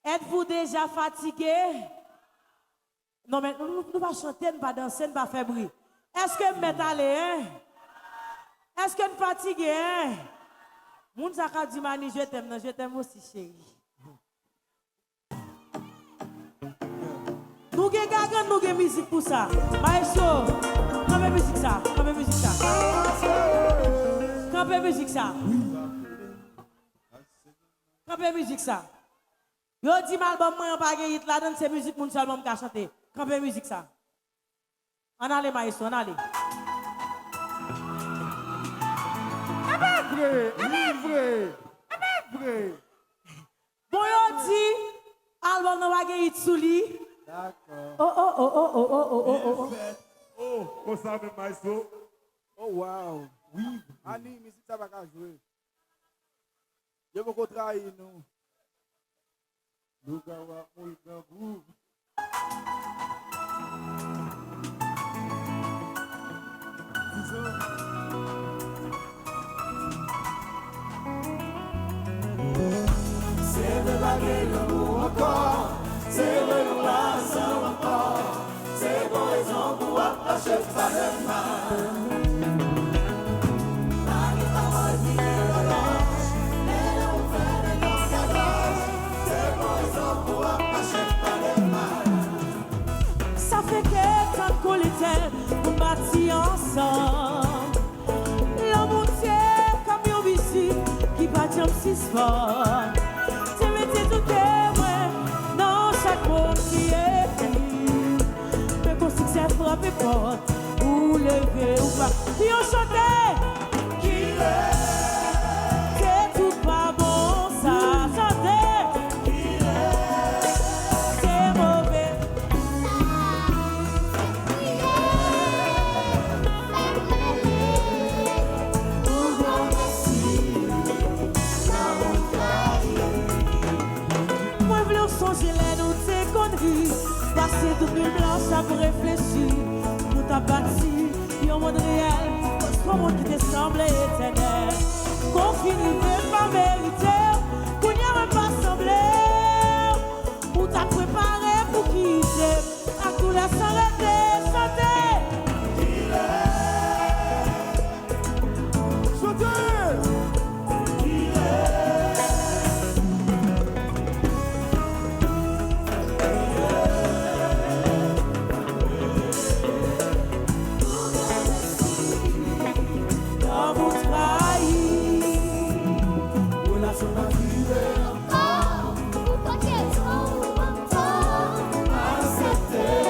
Êtes-vous déjà fatigué? Non, mais nous ne pas chanter, nous ne pas danser, nous ne pas faire bruit. Est-ce que nous mettons aller, hein? Est-ce que nous fatigués, hein? Moun sa ka di mani, je t'aime aussi, chérie. Nous avons musique pour ça. Maestro, quand musique ça? Quand musique ça? Quand musique ça? Quand musique ça? Yo di m'album moi pas gagné la donne c'est musique moun seulement ka chanter. Quand musique ça? On allez maestro, on allez. Bon yo di album non pas gagné sous lui. D'accord. Oh. Oh, ça même maestro. Oh wow. Oui. Ani, musique ça va pas jouer. Je veux qu'on travaille nous. Nous avons un grand groupe. l'amour encore, c'est renouer ensemble encore, c'est bon raison pour attacher pas de mal. Ça fait que tant qu'on l'était, on bâtit ensemble. L'amour tient comme un bici qui bat un si fort. Tu mettais tout témoin dans chaque mot qui est dit. Mais qu'on succès frappe porte, ou lever ou pas. Qui ont chanté, qui c'est tout pas bon ça. Chanter, c'est mauvais. Moi, je voulais changer les nous t'es conneries. Passer toute nuit blanche à vous réfléchir. Nous t'a bâti, un monde réel. Un monde qui te semblait éternel. Qu'on finit même pas vérité. Qu'on n'y a même pas semblé. Ou t'as préparé pour quitter. À tout la s'arrêter, chanter. Dans vous trahir. Relation naturelle, accepter,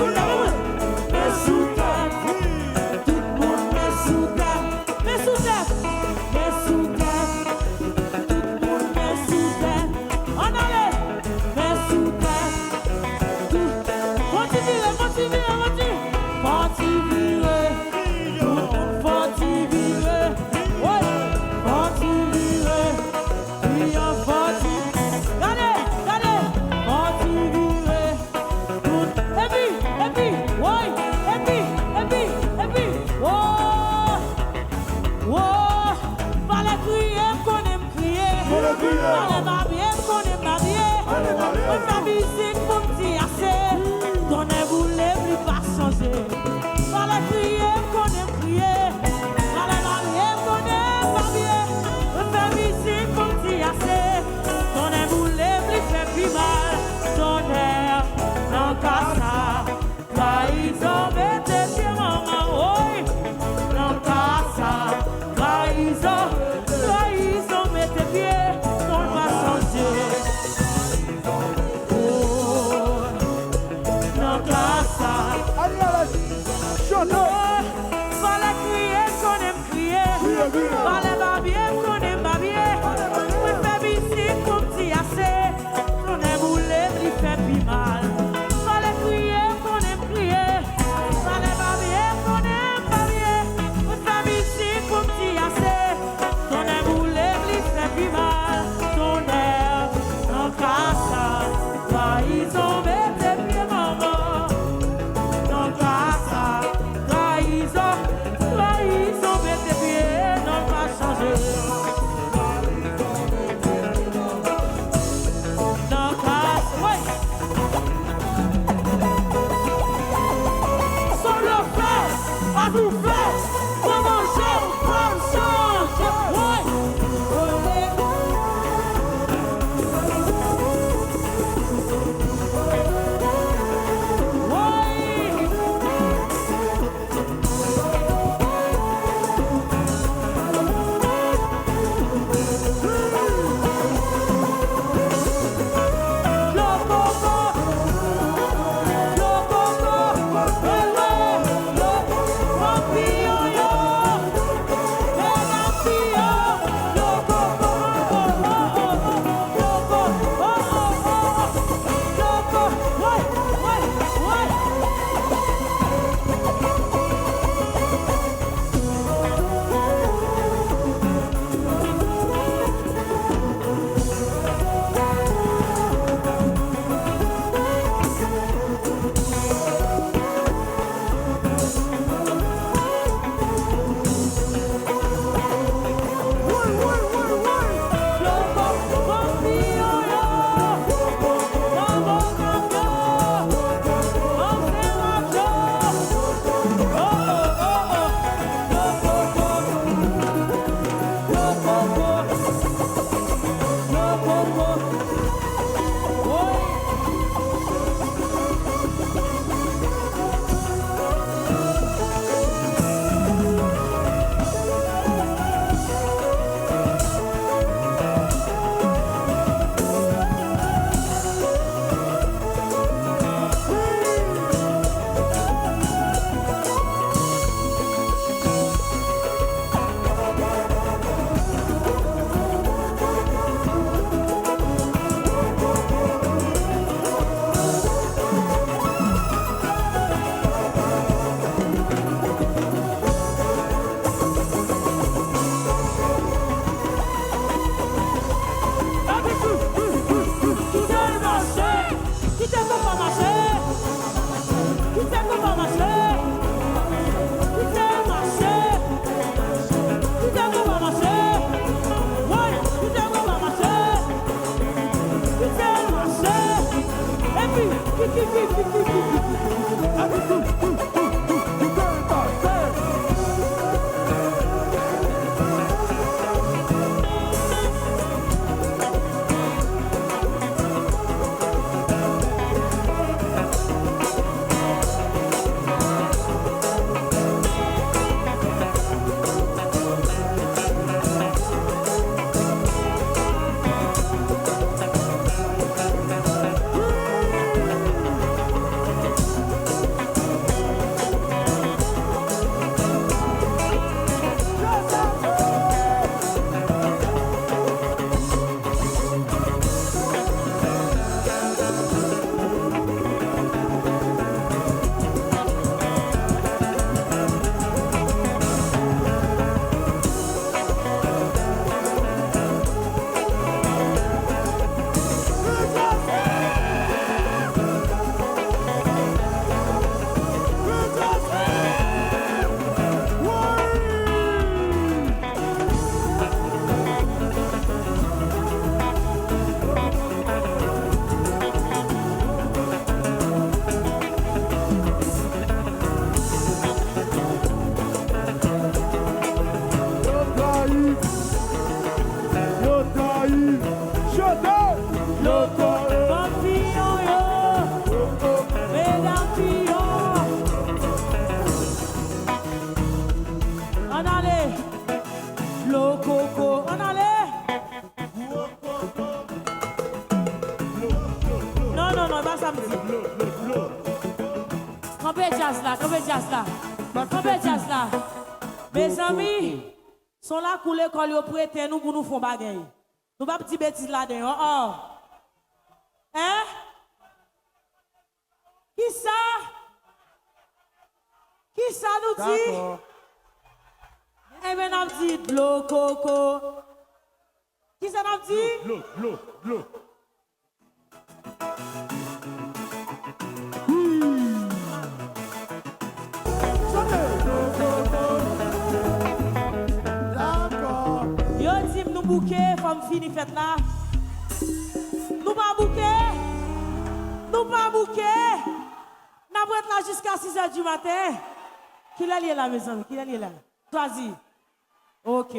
Mais sous terre, tout le monde met sous terre, mais sous terre, mais sous terre, tout le monde met sous terre. On allait, mais sous terre, tout. Continuez, continuez, continuez, continuez, continuez, ouais, continuez, oui, on continue. Regardez, regardez, continuez, tout. Et puis, ouais, et puis, oh, oh, fallait crier qu'on aime crier, fallait marier qu'on aime marier, on fait musique pour me dire assez, ton aime voulait plus pas changer, fallait crier qu'on aime crier, fallait marier qu'on aime marier, on fait musique pour me dire assez, ton aime voulait plus faire plus mal, ton air, non qu'à ça, trahison, mettez pieds maman, oui, non qu'à ça, trahison, mettez pieds, on va changer. Oh, non qu'à ça. Fallait crier qu'on aime crier, fallait babier qu'on aime babier, on fait musique pour petit assez, on aime voulait lui faire plus mal. Fallait crier qu'on aime crier, fallait babier qu'on aime babier, on fait musique pour petit assez, on aime voulait lui faire plus mal. Ton air, en casa, trahison, mettez pieds maman. Non casa, trahison, mettez pieds, non pas changer. Non casa, ouais. Sans le faire, à tout faire, comment changer, ouais. Papi, Campé jazz là, campé jazz là. Campé jazz là. Mes amis, sont là pour l'école, ils prêtent nous pour nous faire bagaille. Nous pas petit bêtise là-dedans. Oh. Hein? Qui ça? Qui ça nous dit? Eh bien, nous dit de l'eau, coco. Qui ça nous dit? L'eau. D'accord. Yo dit nous bouquet, femme fini fête là. Nous pas bouquet. Nous pas bouquet. Nous prête là jusqu'à 6h du matin. Qui l'a lié là, mes amis? Qui l'a lié là? Choisis. Ok.